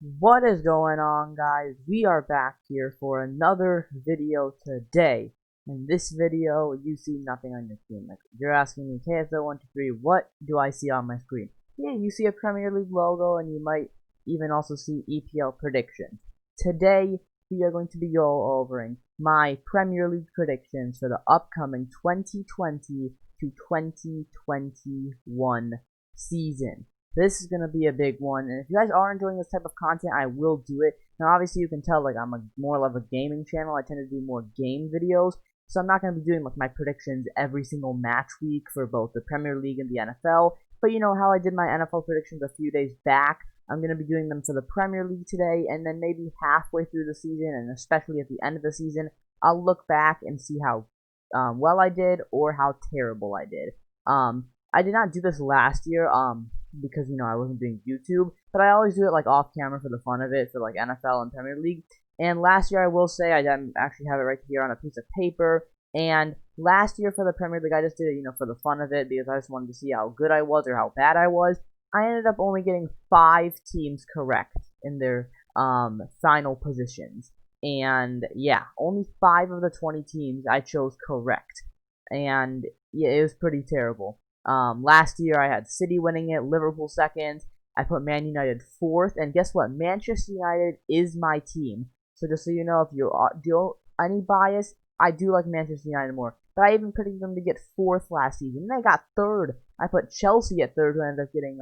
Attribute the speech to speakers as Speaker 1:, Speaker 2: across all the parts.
Speaker 1: What is going on, guys? We are back here for another video today. In this video, you see nothing on your screen. Like, you're asking me, KSO123, what do I see on my screen? Yeah, you see a Premier League logo, and you might even also see EPL predictions. Today, we are going to be going over my Premier League predictions for the upcoming 2020 to 2021 season. This is going to be a big one, and if you guys are enjoying this type of content, I will do it. Now, obviously, you can tell, like, I'm more of a gaming channel. I tend to do more game videos, so I'm not going to be doing, like, my predictions every single match week for both the Premier League and the NFL, but you know how I did my NFL predictions a few days back? I'm going to be doing them for the Premier League today, and then maybe halfway through the season, and especially at the end of the season, I'll look back and see how well I did or how terrible I did. I did not do this last year, because, you know, I wasn't doing YouTube, but I always do it, like, off camera for the fun of it, for, like, NFL and Premier League. And last year, I will say, I actually have it right here on a piece of paper, and last year for the Premier League, I just did it, you know, for the fun of it, because I just wanted to see how good I was or how bad I was. I ended up only getting 5 teams correct in their, final positions. And, yeah, only 5 of the 20 teams I chose correct. And, yeah, it was pretty terrible. Last year I had City winning it, Liverpool second. I put Man United fourth, and guess what? Manchester United is my team. So just so you know, if you do any bias, I do like Manchester United more. But I even predicted them to get fourth last season. And they got third. I put Chelsea at third, who ended up getting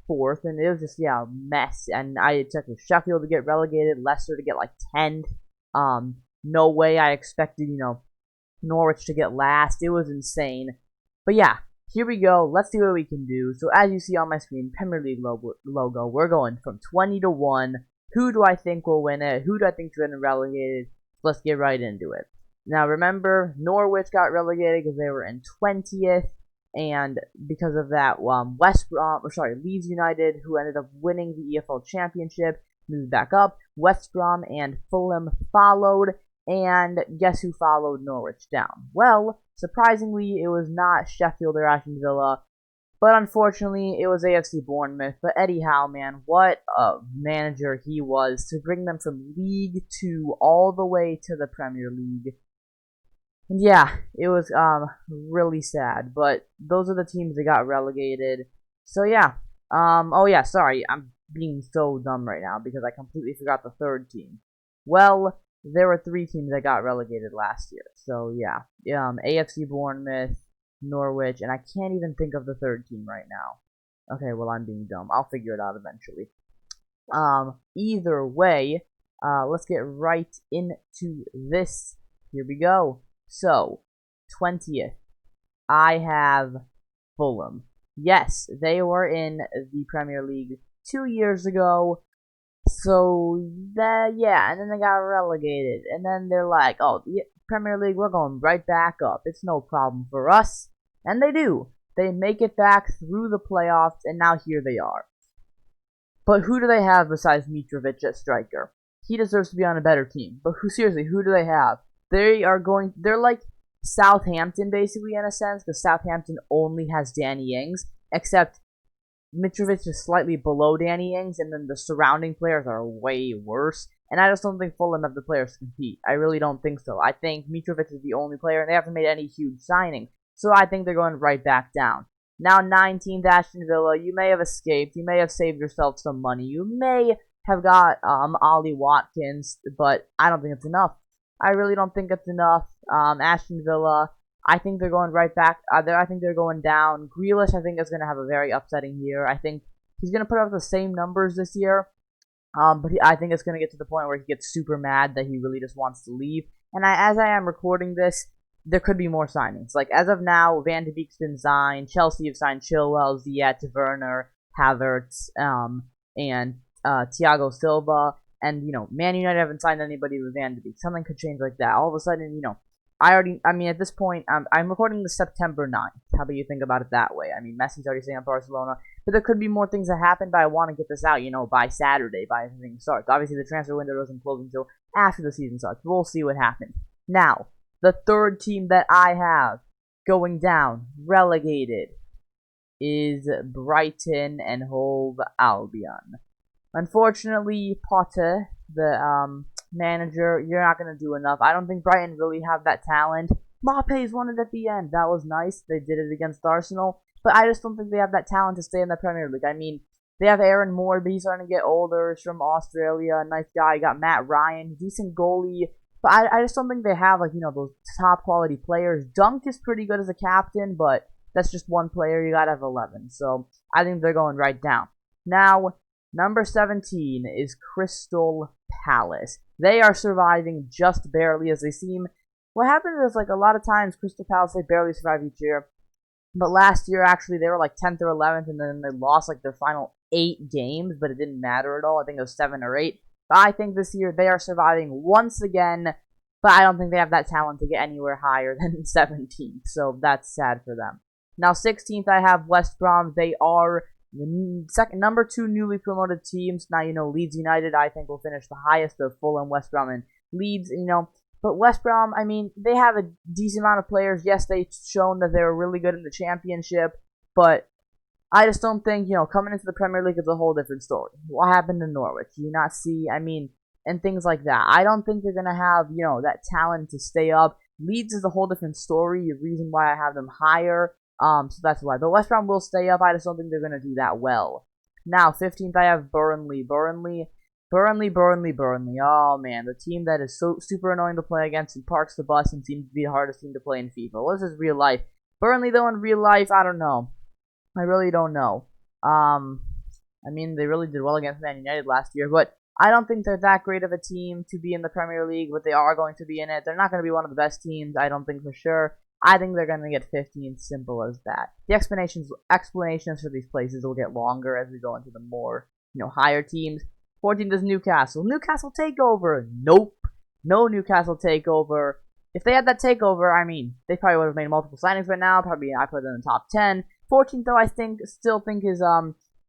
Speaker 1: fourth, and it was just a mess. And I expected Sheffield to get relegated, Leicester to get like 10th. No way I expected Norwich to get last. It was insane. But yeah, here we go. Let's see what we can do. So as you see on my screen, Premier League logo, we're going from 20 to 1. Who do I think will win it? Who do I think is getting relegated? Let's get right into it. Now remember, Norwich got relegated because they were in 20th, and because of that, Leeds United, who ended up winning the EFL Championship, moved back up. West Brom and Fulham followed, and guess who followed Norwich down? Well, surprisingly, it was not Sheffield or Aston Villa, but unfortunately, it was AFC Bournemouth. But Eddie Howe, man, what a manager he was to bring them from League 2 all the way to the Premier League. And yeah, it was really sad, but those are the teams that got relegated. So yeah, oh yeah, sorry, I'm being so dumb right now because I completely forgot the third team. Well, there were 3 teams that got relegated last year. So yeah, AFC Bournemouth, Norwich, and I can't even think of the third team right now. Okay, well, I'm being dumb. I'll figure it out eventually. Either way, let's get right into this. Here we go. So, 20th, I have Fulham. Yes, they were in the Premier League 2 years ago. So, yeah, and then they got relegated. And then they're like, oh, the Premier League, we're going right back up. It's no problem for us. And they do. They make it back through the playoffs, and now here they are. But who do they have besides Mitrovic at striker? He deserves to be on a better team. But seriously, who do they have? They're like Southampton, basically, in a sense, because Southampton only has Danny Ings, except Mitrovic is slightly below Danny Ings, and then the surrounding players are way worse, and I just don't think Fulham have the players to compete. I really don't think so. I think Mitrovic is the only player, and they haven't made any huge signings, so I think they're going right back down. Now, 19th, Aston Villa, you may have escaped, you may have saved yourself some money, you may have got Ollie Watkins, but I don't think it's enough. I really don't think it's enough. Aston Villa, I think they're going right back. I think they're going down. Grealish, I think, is going to have a very upsetting year. I think he's going to put up the same numbers this year. But I think it's going to get to the point where he gets super mad that he really just wants to leave. And as I am recording this, there could be more signings. Like, as of now, Van de Beek's been signed. Chelsea have signed Chilwell, Ziyech, Werner, Havertz, and Thiago Silva. And, Man United haven't signed anybody with Van de Beek. Something could change like that. All of a sudden, at this point, I'm recording this September 9th. How about you think about it that way? I mean, Messi's already staying at Barcelona. But there could be more things that happen, but I want to get this out, by Saturday, by everything starts. Obviously, the transfer window doesn't close until after the season starts. We'll see what happens. Now, the third team that I have going down, relegated, is Brighton and Hove Albion. Unfortunately, Potter, the manager, you're not going to do enough. I don't think Brighton really have that talent. Maupay's won it at the end. That was nice. They did it against Arsenal. But I just don't think they have that talent to stay in the Premier League. I mean, they have Aaron Moore, but he's starting to get older. He's from Australia. Nice guy. Got Matt Ryan. Decent goalie. But I just don't think they have, like, those top quality players. Dunk is pretty good as a captain, but that's just one player. You got to have 11. So I think they're going right down. Now, number 17 is Crystal Palace. They are surviving just barely as they seem. What happens is, like, a lot of times Crystal Palace, they barely survive each year. But last year, actually, they were like 10th or 11th, and then they lost like their final 8 games, but it didn't matter at all. I think it was 7 or 8. But I think this year they are surviving once again, but I don't think they have that talent to get anywhere higher than 17th, so that's sad for them. Now, 16th, I have West Brom. They are the number 2 newly promoted teams. Now, Leeds United, I think, will finish the highest of Fulham, West Brom, and Leeds, But West Brom, I mean, they have a decent amount of players. Yes, they've shown that they were really good in the championship, but I just don't think, coming into the Premier League is a whole different story. What happened in Norwich? Do you not see, and things like that. I don't think they're going to have, that talent to stay up. Leeds is a whole different story, the reason why I have them higher, so that's why. But West Brom will stay up. I just don't think they're going to do that well. Now, 15th, I have Burnley. Burnley. Oh, man. The team that is so super annoying to play against and parks the bus and seems to be the hardest team to play in FIFA. Well, this is real life. Burnley, though, in real life, I don't know. I really don't know. They really did well against Man United last year, but I don't think they're that great of a team to be in the Premier League, but they are going to be in it. They're not going to be one of the best teams, I don't think for sure. I think they're going to get 15th, simple as that. The explanations for these places will get longer as we go into the more, higher teams. 14th is Newcastle. Newcastle takeover. Nope. No Newcastle takeover. If they had that takeover, they probably would have made multiple signings right now. Probably I put them in the top 10. 14th, though, I still think is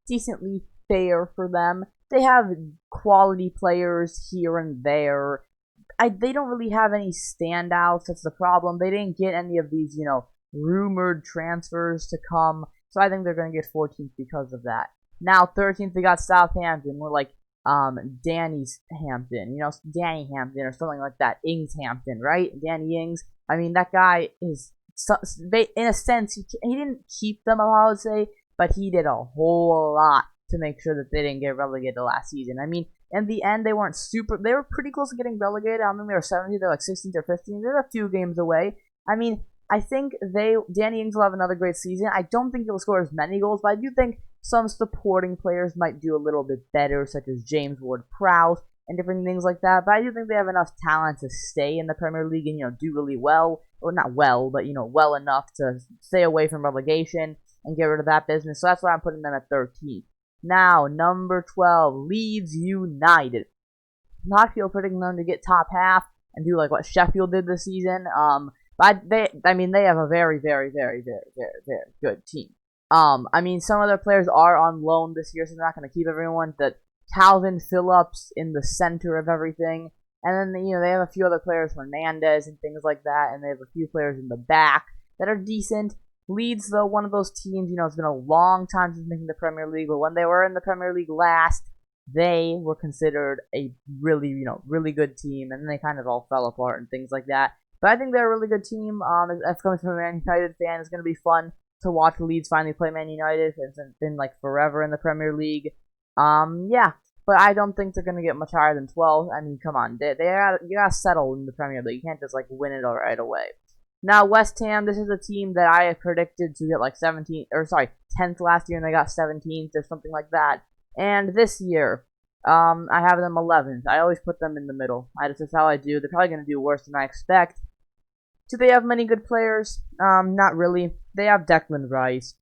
Speaker 1: decently fair for them. They have quality players here and there. They don't really have any standouts. That's the problem. They didn't get any of these, rumored transfers to come. So I think they're going to get 14th because of that. Now, 13th, they got Southampton. We're like, Danny's Hampton, Danny Hampton or something like that. Ings Hampton, right? Danny Ings. That guy is, in a sense, he didn't keep them, I would say, but he did a whole lot to make sure that they didn't get relegated last season. In the end, they were pretty close to getting relegated. I don't think they were 17th, they were like 16th or 15th. They're a few games away. I think Danny Ings will have another great season. I don't think he'll score as many goals, but I do think some supporting players might do a little bit better, such as James Ward-Prowse and different things like that. But I do think they have enough talent to stay in the Premier League and, do really well. Or not well, but, well enough to stay away from relegation and get rid of that business. So that's why I'm putting them at 13th. Now, number 12, Leeds United. Not predicting them to get top half and do like what Sheffield did this season. But they have a very, very, very, very, very, very good team. Some of their players are on loan this year, so they're not going to keep everyone. That Calvin Phillips in the center of everything, and then they have a few other players, Hernandez and things like that, and they have a few players in the back that are decent. Leeds, though, one of those teams, it's been a long time since making the Premier League, but when they were in the Premier League last, they were considered a really, really good team, and then they kind of all fell apart and things like that. But I think they're a really good team. If coming from a Man United fan, it's going to be fun to watch Leeds finally play Man United. It's been like forever in the Premier League. Yeah, but I don't think they're going to get much higher than 12. Come on, you gotta settle in the Premier League. You can't just like win it right away. Now, West Ham, this is a team that I had predicted to get like 10th last year, and they got 17th or something like that. And this year, I have them 11th. I always put them in the middle. That's just how I do. They're probably going to do worse than I expect. Do they have many good players? Not really. They have Declan Rice.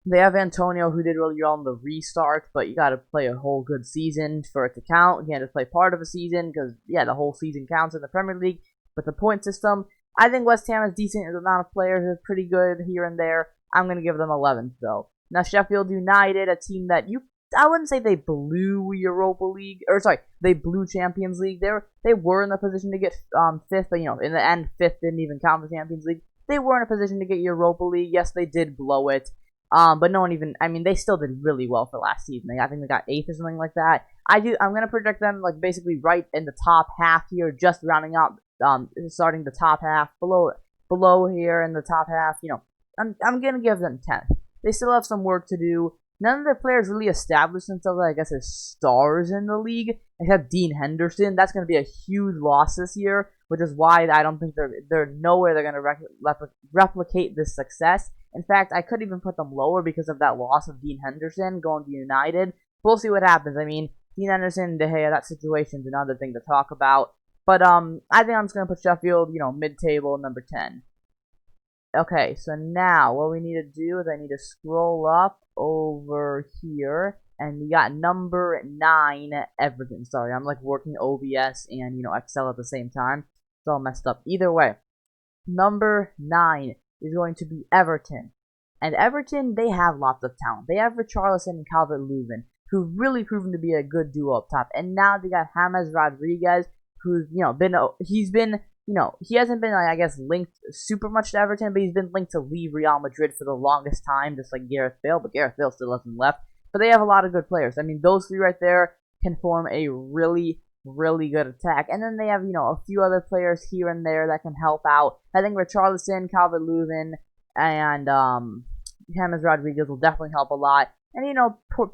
Speaker 1: They have Antonio, who did really well in the restart, but you gotta play a whole good season for it to count. You can't just play part of a season, because, yeah, the whole season counts in the Premier League. But the point system, I think West Ham has decent amount of players. They're pretty good here and there. I'm going to give them 11th, though. Now, Sheffield United, a team that I wouldn't say they blew Europa League, they blew Champions League. They were in the position to get 5th, but, in the end, 5th didn't even count for Champions League. They were in a position to get Europa League. Yes, they did blow it. But no one even, they still did really well for last season. I think they got 8th or something like that. I'm gonna project them like basically right in the top half here, just rounding out, starting the top half below here in the top half. I'm gonna give them 10th. They still have some work to do. None of their players really established themselves, I guess, as stars in the league, except Dean Henderson. That's going to be a huge loss this year, which is why I don't think they're nowhere they're going to replicate this success. In fact, I could even put them lower because of that loss of Dean Henderson going to United. We'll see what happens. I mean, Dean Henderson, De Gea, that situation's another thing to talk about. But I think I'm just going to put Sheffield, mid-table, number 10. Okay, so now what we need to do is I need to scroll up over here, and we got number 9, Everton. Sorry, I'm like working OBS and Excel at the same time. It's all messed up. Either way, number 9 is going to be Everton. And Everton, they have lots of talent. They have Richarlison and Calvert-Lewin, who've really proven to be a good duo up top. And now they got James Rodriguez, who's he hasn't been, I guess, linked super much to Everton, but he's been linked to leave Real Madrid for the longest time, just like Gareth Bale, but Gareth Bale still hasn't left. But they have a lot of good players. I mean, those three right there can form a really, really good attack. And then they have, a few other players here and there that can help out. I think Richarlison, Calvert-Lewin, and James Rodriguez will definitely help a lot. And,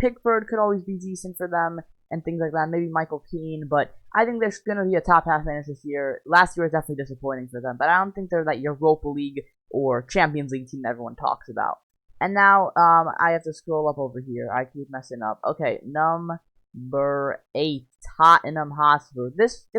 Speaker 1: Pickford could always be decent for them and things like that. Maybe Michael Keane, but I think there's going to be a top half finish this year. Last year was definitely disappointing for them, but I don't think they're that Europa League or Champions League team that everyone talks about. And now I have to scroll up over here. I keep messing up. Okay, number 8, Tottenham Hotspur.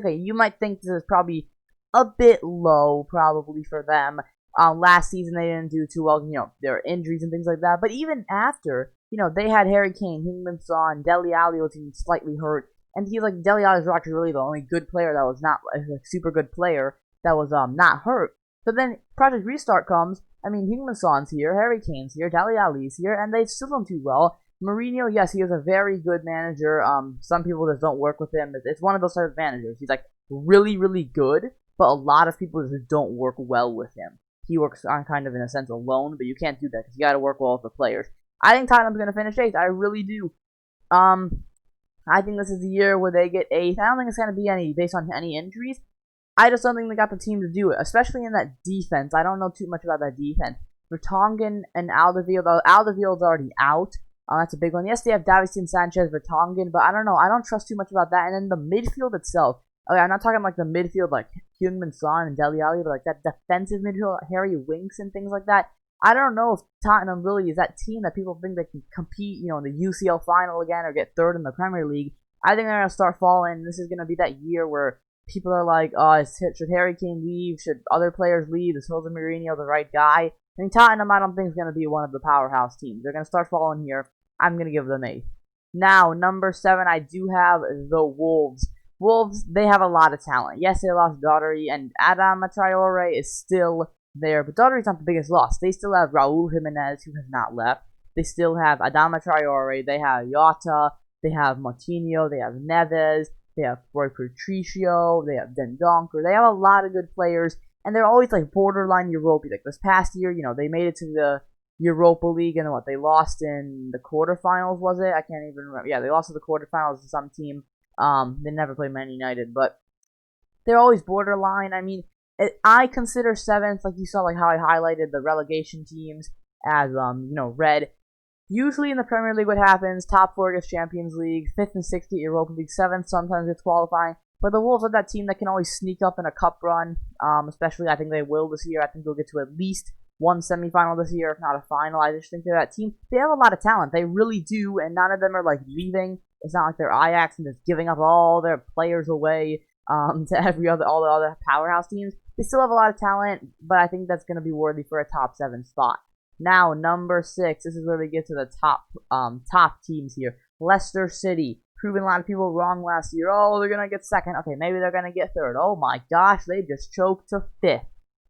Speaker 1: You might think this is probably a bit low, probably for them. Last season they didn't do too well. There were injuries and things like that. But even after, they had Harry Kane, Heung-min Son, Dele Alli was slightly hurt. And he's like, Dele Alli is actually really the only good player that was not a super good player that was not hurt. So then Project Restart comes. I mean, Heung-min Son's here, Harry Kane's here, Dele Alli's here, and they still don't do well. Mourinho, yes, he is a very good manager. Some people just don't work with him. It's one of those type of managers. He's like really, really good, but a lot of people just don't work well with him. He works on kind of in a sense alone, but you can't do that because you got to work well with the players. I think Tottenham's going to finish 8th. I really do. I think this is the year where they get 8th. I don't think it's going to be based on any injuries. I just don't think they got the team to do it, especially in that defense. I don't know too much about that defense. Vertonghen and Alderweireld. Alderweireld's already out. That's a big one. Yes, they have Davison Sanchez, Vertonghen, but I don't know. I don't trust too much about that. And then the midfield itself. Okay, I'm not talking like the midfield like Heung-min Son and Dele Alli, but like that defensive midfield, Harry Winks and things like that. I don't know if Tottenham really is that team that people think they can compete, in the UCL final again or get 3rd in the Premier League. I think they're going to start falling. This is going to be that year where people are like, should Harry Kane leave? Should other players leave? Is Jose Mourinho the right guy? I mean, Tottenham, I don't think is going to be one of the powerhouse teams. They're going to start falling here. I'm going to give them 8th. Now, number 7, I do have the Wolves. Wolves, they have a lot of talent. Yes, they lost Doherty, and Adama Traore is still there, but Doherty's not the biggest loss. They still have Raul Jimenez, who has not left. They still have Adama Traore. They have Jota. They have Martinho. They have Neves. They have Roy Patricio. They have Den Donker. They have a lot of good players, and they're always like borderline Europa. Like this past year, they made it to the Europa League, and they lost in the quarterfinals, was it? I can't even remember. Yeah, they lost to the quarterfinals to some team. They never played Man United, but they're always borderline. I mean, I consider 7th, like you saw, like how I highlighted the relegation teams as, red. Usually in the Premier League, what happens, top 4 gets Champions League, 5th and 6th get Europa League, 7th sometimes gets qualifying. But the Wolves are that team that can always sneak up in a cup run, especially I think they will this year. I think they'll get to at least one semifinal this year, if not a final. I just think they're that team. They have a lot of talent. They really do, and none of them are, like, leaving. It's not like they're Ajax and just giving up all their players away to all the other powerhouse teams. They still have a lot of talent, but I think that's going to be worthy for a top 7 spot. Now, number 6. This is where we get to the top teams here. Leicester City. Proving a lot of people wrong last year. Oh, they're going to get 2nd. Okay, maybe they're going to get 3rd. Oh my gosh, they just choked to 5th.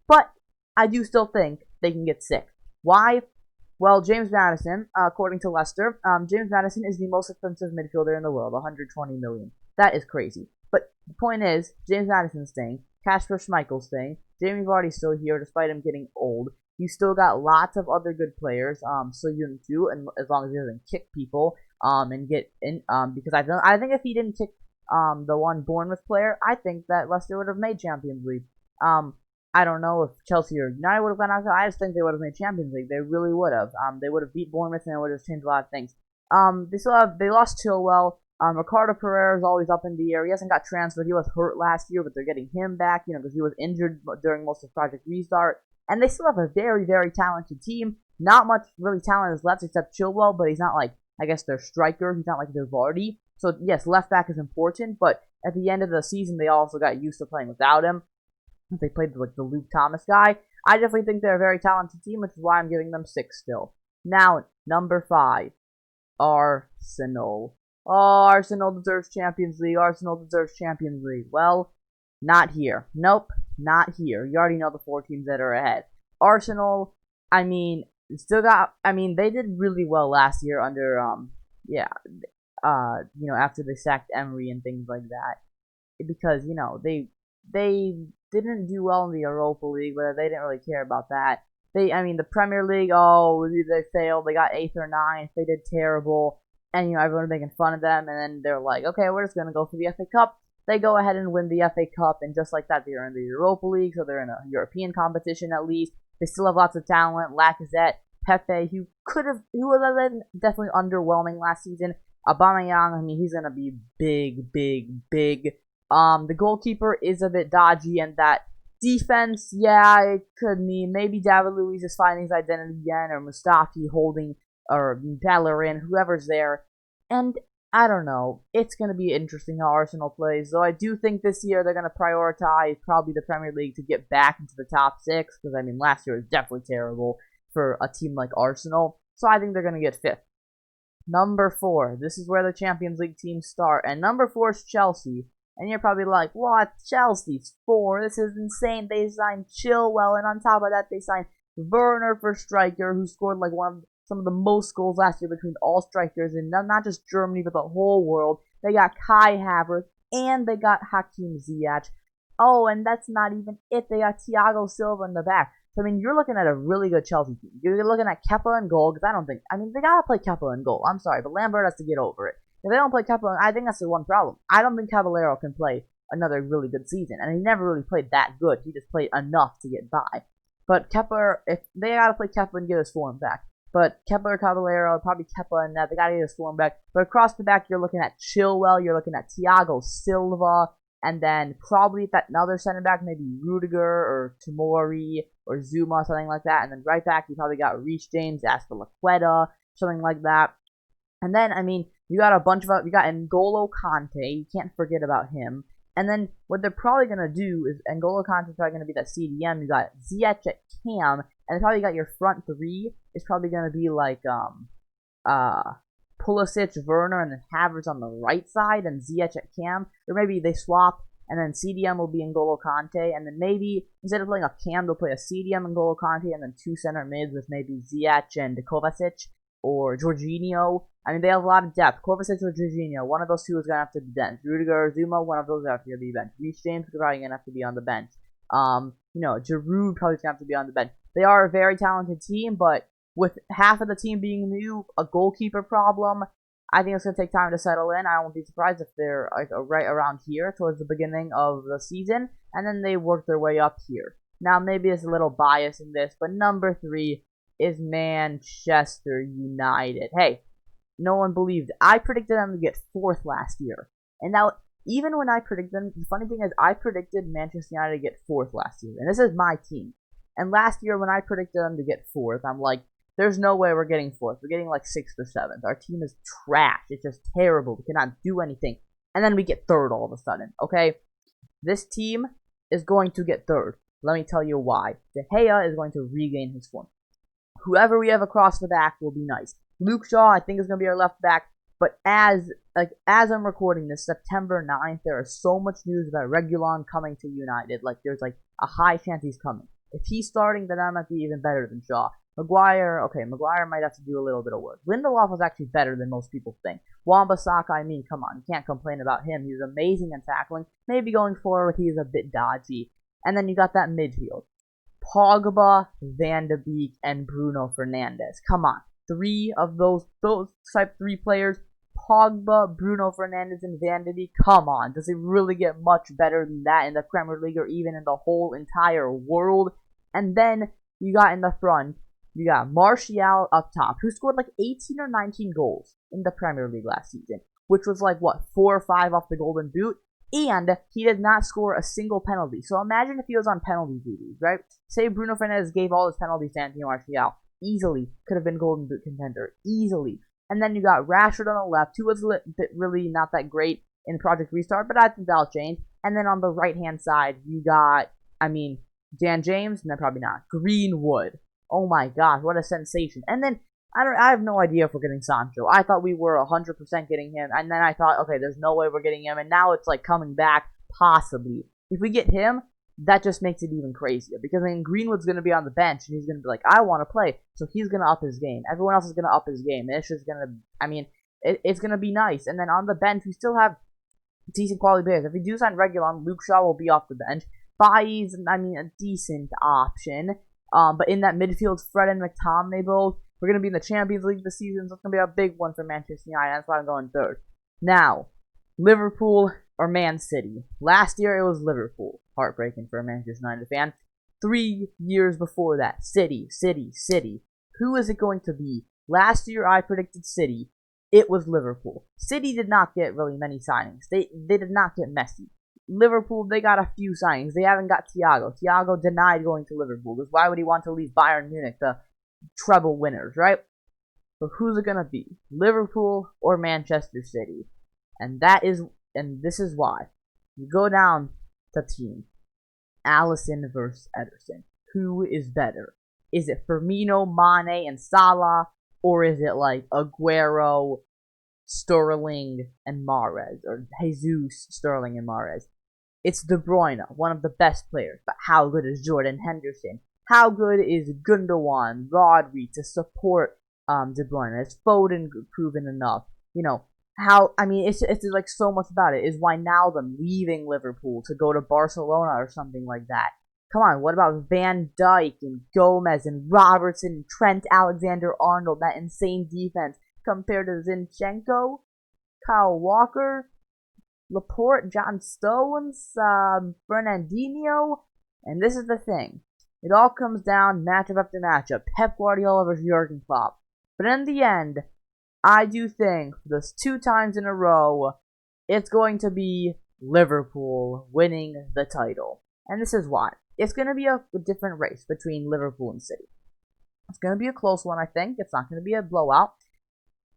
Speaker 1: But I do still think they can get 6th. Why? Well, James Maddison, according to Leicester, James Maddison is the most expensive midfielder in the world, 120 million. That is crazy. But the point is, James Maddison's staying, Kasper Schmeichel's staying, Jamie Vardy's still here despite him getting old. You still got lots of other good players, so you do, and as long as he doesn't kick people. and get in, because I think if he didn't kick the one Bournemouth player, I think that Leicester would have made Champions League. I don't know if Chelsea or United would have gone out. I just think they would have made Champions League. They really would have. They would have beat Bournemouth and it would have changed a lot of things. They lost Chilwell. Ricardo Pereira is always up in the air. He hasn't got transferred. He was hurt last year, but they're getting him back, because he was injured during most of Project Restart. And they still have a very, very talented team. Not much really talent is left except Chilwell, but he's not like, I guess, their striker. He's not like their Vardy. So, yes, left back is important, but at the end of the season, they also got used to playing without him. They played like the Luke Thomas guy. I definitely think they're a very talented team, which is why I'm giving them 6 still. Now, number 5, Arsenal. Oh, Arsenal deserves Champions League. Arsenal deserves Champions League. Well, not here. Nope, not here. You already know the 4 teams that are ahead. Arsenal, they did really well last year under, after they sacked Emery and things like that. Because, they didn't do well in the Europa League, but they didn't really care about that. The Premier League, they failed. They got 8th or 9th. They did terrible. And, everyone's making fun of them. And then they're like, okay, we're just going to go for the FA Cup. They go ahead and win the FA Cup. And just like that, they're in the Europa League. So they're in a European competition at least. They still have lots of talent. Lacazette, Pepe, who was then definitely underwhelming last season. Aubameyang, he's going to be big, big, big. The goalkeeper is a bit dodgy, and that defense, yeah, it could mean maybe David Luiz is finding his identity again, or Mustafi holding, or Bellerin, whoever's there. And I don't know. It's going to be interesting how Arsenal plays, though I do think this year they're going to prioritize probably the Premier League to get back into the top 6, because, last year was definitely terrible for a team like Arsenal, so I think they're going to get 5th. Number 4, this is where the Champions League teams start, and number 4 is Chelsea. And you're probably like, what? Chelsea's 4? This is insane. They signed Chilwell, and on top of that, they signed Werner for striker, who scored like some of the most goals last year between all strikers in not just Germany, but the whole world. They got Kai Havertz, and they got Hakim Ziyech. Oh, and that's not even it. They got Thiago Silva in the back. So, you're looking at a really good Chelsea team. You're looking at Kepa in goal, because they gotta play Kepa in goal. I'm sorry, but Lambert has to get over it. If they don't play Kepa, I think that's the one problem. I don't think Caballero can play another really good season, and he never really played that good. He just played enough to get by. But Kepa, if they gotta play Kepa and get his form back. But Kepa or Caballero, probably Kepa and that, they gotta get his form back. But across the back, you're looking at Chilwell, you're looking at Thiago Silva, and then probably that another center back, maybe Rudiger or Tomori or Zuma, something like that. And then right back, you probably got Reece James, Azpilicueta, something like that. And then, you got you got N'Golo Kante, you can't forget about him. And then, what they're probably going to do is, N'Golo Kante's probably going to be that CDM, you got Ziyech at Cam, and probably got your front 3, is probably going to be like, Pulisic, Werner, and then Havertz on the right side, and Ziyech at Cam. Or maybe they swap, and then CDM will be N'Golo Kante, and then maybe, instead of playing a Cam, they'll play a CDM N'Golo Kante, and then 2 center mids with maybe Ziyech and Kovacic, or Jorginho. They have a lot of depth. Kovacic or Jorginho, one of those 2 is going to have to be benched. Rudiger or Zuma, one of those is going to have to be benched. Reece James is probably going to have to be on the bench. Giroud probably going to have to be on the bench. They are a very talented team, but with half of the team being new, a goalkeeper problem, I think it's going to take time to settle in. I won't be surprised if they're right around here towards the beginning of the season, and then they work their way up here. Now, maybe there's a little bias in this, but number 3 is Manchester United. Hey, no one believed. I predicted them to get 4th last year. And now, even when I predicted them, the funny thing is, I predicted Manchester United to get 4th last year. And this is my team. And last year, when I predicted them to get 4th, I'm like, there's no way we're getting 4th. We're getting like 6th or 7th. Our team is trash. It's just terrible. We cannot do anything. And then we get 3rd all of a sudden, okay? This team is going to get 3rd. Let me tell you why. De Gea is going to regain his form. Whoever we have across the back will be nice. Luke Shaw, I think, is going to be our left back. But as I'm recording this, September 9th, there is so much news about Reguilon coming to United. There's a high chance he's coming. If he's starting, then that might be even better than Shaw. Maguire might have to do a little bit of work. Lindelof was actually better than most people think. Wan-Bissaka, come on, you can't complain about him. He was amazing in tackling. Maybe going forward, he is a bit dodgy. And then you got that midfield. Pogba, Van de Beek, and Bruno Fernandes. Come on. 3 of those type 3 players Pogba, Bruno Fernandes, and Van de Beek. Come on, does it really get much better than that in the Premier League or even in the whole entire world? And then you got in the front, you got Martial up top, who scored like 18 or 19 goals in the Premier League last season, which was like, what, 4 or 5 off the Golden Boot? And he did not score a single penalty. So imagine if he was on penalty duty, right? Say Bruno Fernandes gave all his penalties to Anthony Martial. Easily could have been Golden Boot contender. Easily. And then you got Rashford on the left, who was really not that great in Project Restart, but I think that'll change. And then on the right-hand side, you got, Dan James, no, probably not. Greenwood. Oh my gosh, what a sensation. And then, I have no idea if we're getting Sancho. I thought we were 100% getting him, and then I thought, okay, there's no way we're getting him, and now it's like coming back, possibly. If we get him, that just makes it even crazier, because Greenwood's going to be on the bench, and he's going to be like, I want to play, so he's going to up his game. Everyone else is going to up his game, and it's just going to, it's going to be nice. And then on the bench, we still have decent quality players. If we do sign Reguilon, Luke Shaw will be off the bench. Bailly's, a decent option, but in that midfield, Fred and McTominay both. We're going to be in the Champions League this season, so it's going to be a big one for Manchester United. That's why I'm going third. Now, Liverpool or Man City. Last year, it was Liverpool. Heartbreaking for a Manchester United fan. 3 years before that, City. Who is it going to be? Last year, I predicted City. It was Liverpool. City did not get really many signings. They did not get Messi. Liverpool, they got a few signings. They haven't got Thiago. Thiago denied going to Liverpool, because why would he want to leave Bayern Munich, the treble winners, right? So who's it gonna be? Liverpool or Manchester City? And this is why. You go down the team. Alisson versus Ederson. Who is better? Is it Firmino, Mane, and Salah? Or is it like Aguero, Sterling, and Mahrez? Or Jesus, Sterling, and Mahrez? It's De Bruyne, one of the best players. But how good is Jordan Henderson? How good is Gundogan, Rodri to support De Bruyne? Is Foden proven enough? It's like so much about it. Is Wijnaldum leaving Liverpool to go to Barcelona or something like that? Come on, what about Van Dijk and Gomez and Robertson and Trent Alexander-Arnold, that insane defense, compared to Zinchenko, Kyle Walker, Laporte, John Stones, Fernandinho? And this is the thing. It all comes down matchup after matchup. Pep Guardiola versus Jurgen Klopp. But in the end, I do think this 2 times in a row, it's going to be Liverpool winning the title. And this is why. It's going to be a different race between Liverpool and City. It's going to be a close one, I think. It's not going to be a blowout.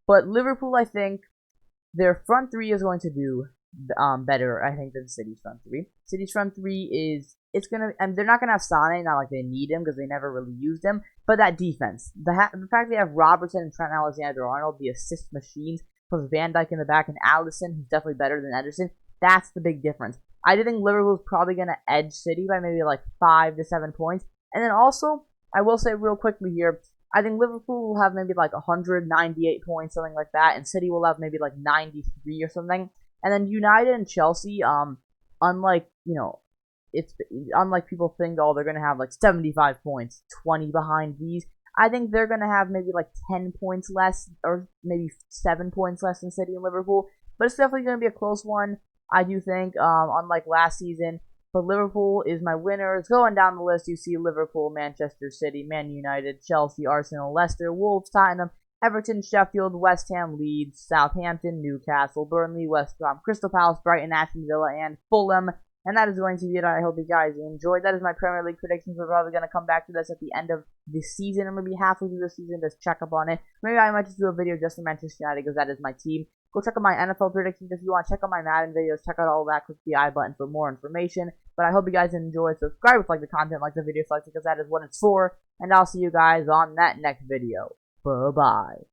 Speaker 1: But Liverpool, I think, their front three is going to do better, I think, than City's front three. City's front three is, they're not gonna have Sané, not like they need him because they never really used him. But that defense, the fact they have Robertson and Trent Alexander-Arnold, the assist machines, plus Van Dijk in the back and Alisson, who's definitely better than Ederson. That's the big difference. I do think Liverpool's probably gonna edge City by maybe like 5 to 7 points. And then also, I will say real quickly here, I think Liverpool will have maybe like 198 points, something like that, and City will have maybe like 93 or something. And then United and Chelsea, unlike people think, oh, they're gonna have like 75 points, 20 behind these. I think they're gonna have maybe like 10 points less, or maybe 7 points less than City and Liverpool. But it's definitely gonna be a close one, I do think. Unlike last season. But Liverpool is my winners. Going down the list, you see Liverpool, Manchester City, Man United, Chelsea, Arsenal, Leicester, Wolves, Tottenham, Everton, Sheffield, West Ham, Leeds, Southampton, Newcastle, Burnley, West Brom, Crystal Palace, Brighton, Aston Villa, and Fulham. And that is going to be it. I hope you guys enjoyed. That is my Premier League predictions. We're probably going to come back to this at the end of the season, or maybe halfway through the season, just check up on it. Maybe I might just do a video just for Manchester United, because that is my team. Go check out my NFL predictions if you want. Check out my Madden videos. Check out all that. Click the I button for more information. But I hope you guys enjoyed. Subscribe if you like the content, like the video, because that is what it's for. And I'll see you guys on that next video. Bye-bye.